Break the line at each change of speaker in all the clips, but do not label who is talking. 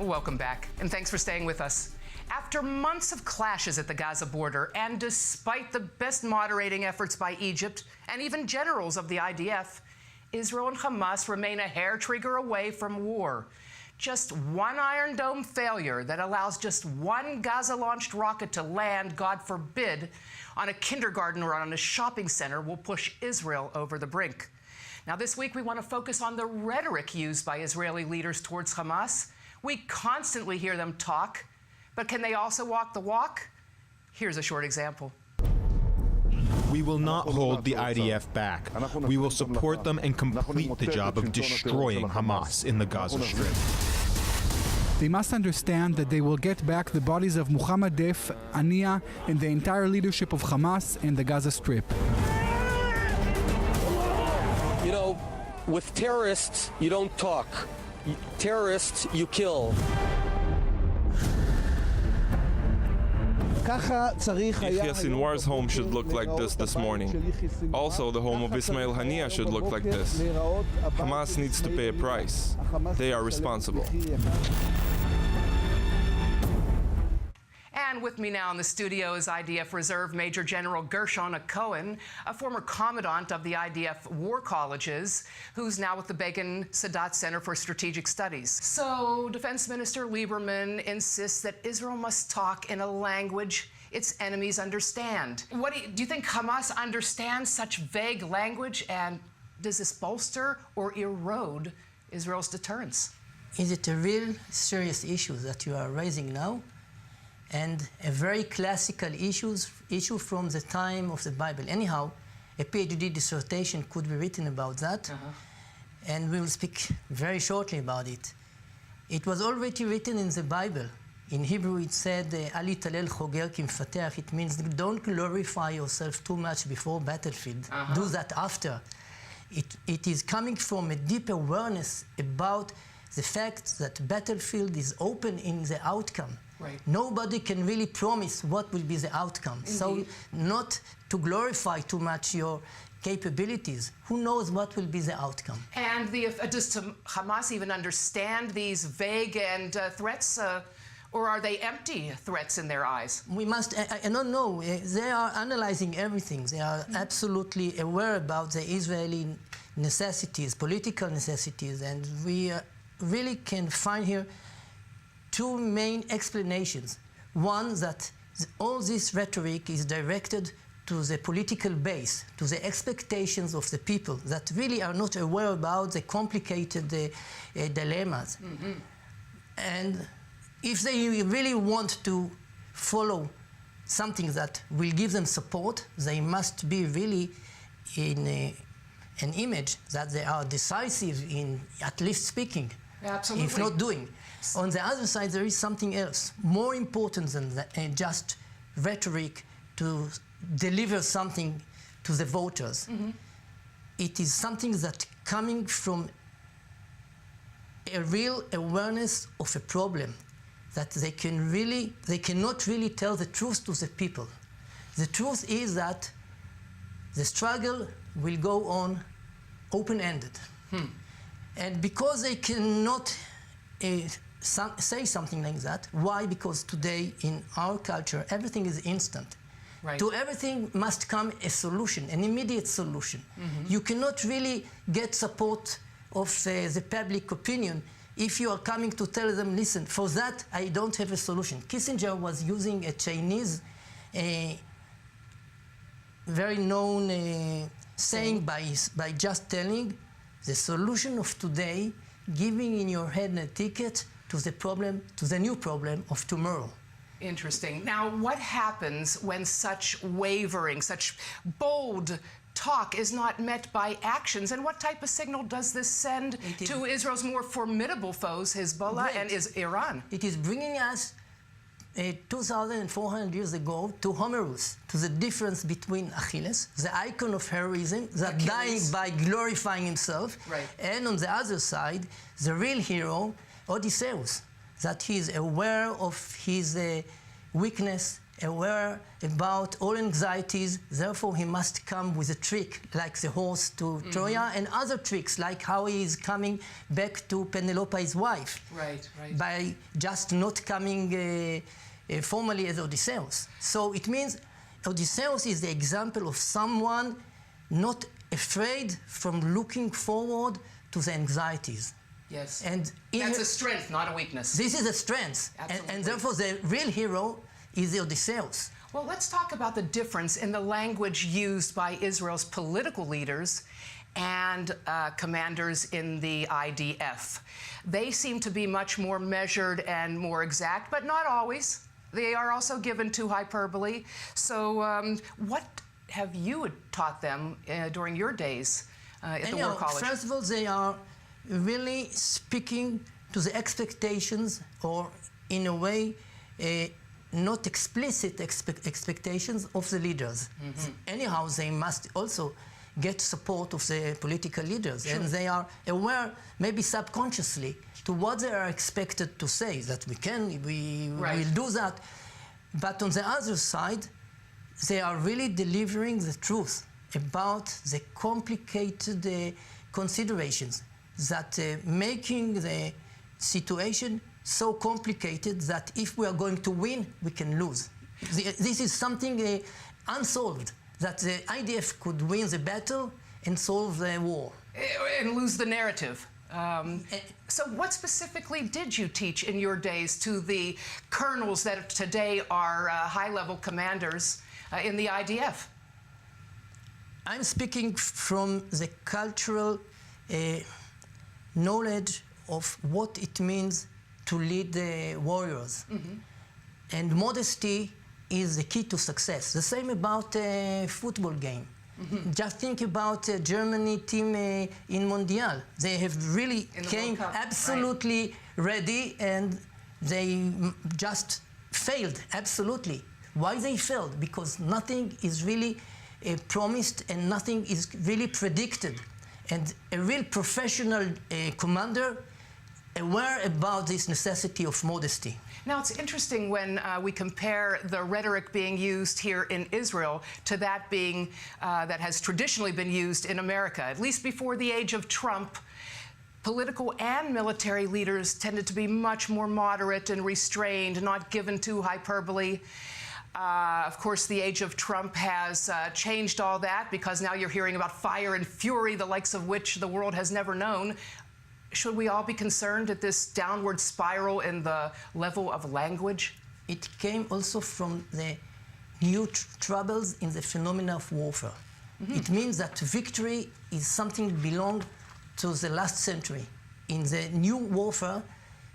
Welcome back, and thanks for staying with us. After months of clashes at the Gaza border, and despite the best moderating efforts by Egypt and even generals of the IDF, Israel and Hamas remain a hair trigger away from war. Just one Iron Dome failure that allows just one Gaza-launched rocket to land, God forbid, on a kindergarten or on a shopping center will push Israel over the brink. Now, this week we want to focus on the rhetoric used by Israeli leaders towards Hamas. We constantly hear them talk, but can they also walk the walk? Here's a short example.
We will not hold the IDF back. We will support them and complete the job of destroying Hamas in the Gaza Strip.
They must understand that they will get back the bodies of Muhammad Deif, Ania, and the entire leadership of Hamas in the Gaza Strip.
You know, with terrorists, you don't talk. Terrorists, you kill.
Yahya Sinwar's home should look like this morning. Also, the home of Ismail Haniya should look like this. Hamas needs to pay a price. They are responsible.
And with me now in the studio is IDF Reserve Major General Gershon Hacohen, a former commandant of the IDF War Colleges, who's now with the Begin Sadat Center for Strategic Studies. So, Defense Minister Liberman insists that Israel must talk in a language its enemies understand. Do you think Hamas understands such vague language, and does this bolster or erode Israel's deterrence?
Is it a real serious issue that you are raising now? And a very classical issue from the time of the Bible. Anyhow, a PhD dissertation could be written about that, and we will speak very shortly about it. It was already written in the Bible. In Hebrew it said, Ali talel choger ki mfatech. It means don't glorify yourself too much before battlefield. Do that after. It is coming from a deep awareness about the fact that battlefield is open in the outcome.
Right.
Nobody can really promise what will be the outcome.
Indeed.
So not to glorify too much your capabilities. Who knows what will be the outcome?
And does Hamas even understand these vague and threats, or are they empty threats in their eyes?
We must, I don't know, they are analyzing everything. They are absolutely aware about the Israeli necessities, political necessities, and we really can find here two main explanations. One, that all this rhetoric is directed to the political base, to the expectations of the people that really are not aware about the complicated dilemmas. And if they really want to follow something that will give them support, they must be really in an image that they are decisive in at least speaking.
Absolutely.
If not doing. On the other side, there is something else, more important than that, just rhetoric to deliver something to the voters. It is something that coming from a real awareness of a problem, that they cannot really tell the truth to the people. The truth is that the struggle will go on open-ended. And because they cannot say something like that, why? Because today in our culture, everything is instant.
Right.
To everything must come a solution, an immediate solution. You cannot really get support of the public opinion if you are coming to tell them, listen, for that I don't have a solution. Kissinger was using a Chinese, very known saying by just telling, the solution of today, giving in your head a ticket to the new problem of tomorrow.
Interesting. Now, what happens when such wavering, such bold talk is not met by actions? And what type of signal does this send to Israel's more formidable foes, Hezbollah and Iran?
It is bringing us 2,400 years ago to Homerus, to the difference between Achilles, the icon of heroism, that dying by glorifying himself, and on the other side, the real hero, Odysseus, that he is aware of his weakness, aware about all anxieties, therefore he must come with a trick like the horse to Troya, and other tricks like how he is coming back to Penelope, his wife, by just not coming formally as Odysseus. So it means Odysseus is the example of someone not afraid from looking forward to the anxieties.
Yes.
And
that's a strength, not a weakness.
This is a strength. And therefore the real hero is the Odysseus.
Well, let's talk about the difference in the language used by Israel's political leaders and commanders in the IDF. They seem to be much more measured and more exact, but not always. They are also given to hyperbole. So what have you taught them during your days at the War College?
First of all, they are really speaking to the expectations, or in a way, not explicit expectations of the leaders. Anyhow, they must also get support of the political leaders, and they are aware, maybe subconsciously, to what they are expected to say, that we will do that. But on the other side, they are really delivering the truth about the complicated considerations that making the situation so complicated that if we are going to win, we can lose. This is something unsolved, that the IDF could win the battle and solve the war.
And lose the narrative. So what specifically did you teach in your days to the colonels that today are high-level commanders in the IDF?
I'm speaking from the cultural knowledge of what it means to lead the warriors. And modesty is the key to success. The same about a football game. Just think about Germany team in Mondial. They have really came absolutely ready, and they just failed, absolutely. Why they failed? Because nothing is really promised and nothing is really predicted. And a real professional commander aware about this necessity of modesty.
Now, it's interesting when we compare the rhetoric being used here in Israel to that being that has traditionally been used in America. At least before the age of Trump, political and military leaders tended to be much more moderate and restrained, not given to hyperbole. Of course, the age of Trump has changed all that, because now you're hearing about fire and fury, the likes of which the world has never known. Should we all be concerned at this downward spiral in the level of language?
It came also from the new troubles in the phenomena of warfare. It means that victory is something belonged to the last century. In the new warfare,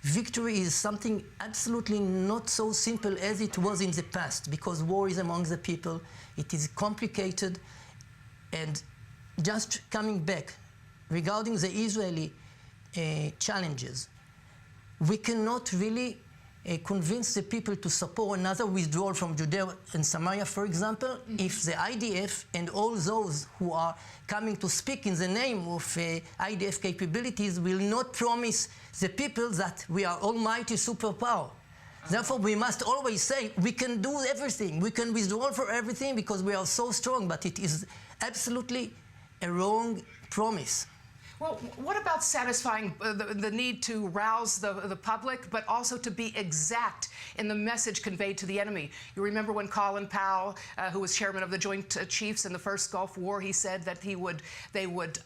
victory is something absolutely not so simple as it was in the past, because war is among the people, it is complicated. And just coming back, regarding the Israeli challenges, we cannot really convince the people to support another withdrawal from Judea and Samaria, for example, if the IDF and all those who are coming to speak in the name of IDF capabilities will not promise the people that we are almighty superpower. Therefore, we must always say we can do everything, we can withdraw for everything because we are so strong, but it is absolutely a wrong promise.
Well, what about satisfying the need to rouse the public, but also to be exact in the message conveyed to the enemy? You remember when Colin Powell, who was chairman of the Joint Chiefs in the first Gulf War, he said that they would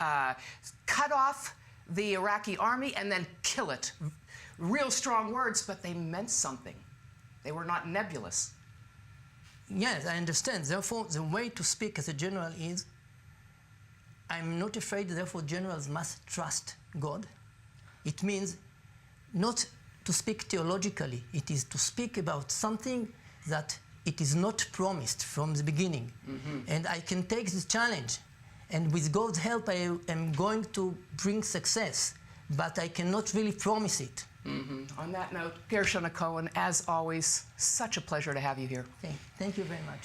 cut off the Iraqi army and then kill it. Real strong words, but they meant something. They were not nebulous.
Yes, I understand. Therefore, the way to speak as a general is, I'm not afraid, therefore generals must trust God. It means not to speak theologically. It is to speak about something that it is not promised from the beginning. And I can take this challenge, and with God's help I am going to bring success, but I cannot really promise it.
On that note, Gershon Hacohen, as always, such a pleasure to have you here.
Okay. Thank you very much.